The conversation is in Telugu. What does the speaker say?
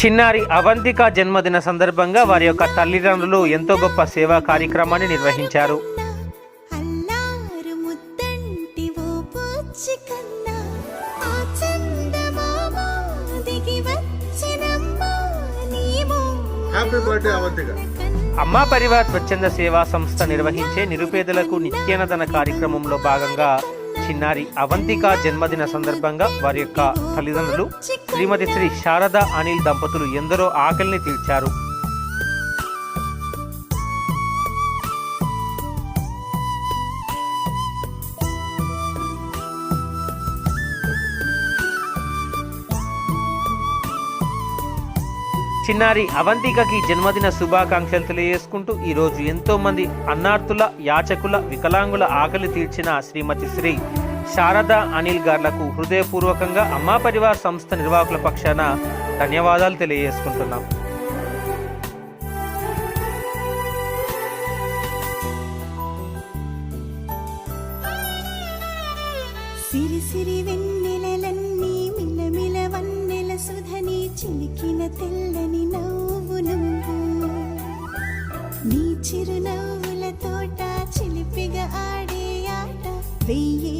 చిన్నారి అవంతిక జన్మదిన సందర్భంగా వారి యొక్క తల్లిదండ్రులు ఎంతో గొప్ప సేవా కార్యక్రమాన్ని నిర్వహించారు. అమ్మా పరివార్ స్వచ్ఛంద సేవా సంస్థ నిర్వహించే నిరుపేదలకు నిత్యాన్నదాన కార్యక్రమంలో భాగంగా చిన్నారి అవంతిక జన్మదిన సందర్భంగా వారి యొక్క తల్లిదండ్రులు శ్రీమతి శ్రీ శారదా అనిల్ దంపతులు ఎందరో ఆకలిని తీర్చారు. చిన్నారి అవంతికకి జన్మదిన శుభాకాంక్షలు తెలియజేసుకుంటూ ఈరోజు ఎంతో మంది అన్నార్థుల, యాచకుల, వికలాంగుల ఆకలి తీర్చిన శ్రీమతి శ్రీ శారదా అనిల్ గార్లకు హృదయపూర్వకంగా అమ్మా పరివార్ సంస్థ నిర్వాహకుల పక్షాన ధన్యవాదాలు తెలియజేసుకుంటున్నాం. సిరి సిరి వెన్నెలలన్నీ మిలమిల వన్నెల సుధని చిలికిన తెల్లని నవ్వు నువ్వు, నీ చిరునవ్వుల తోట చిలిపిగా ఆడే ఆట వెయ్యి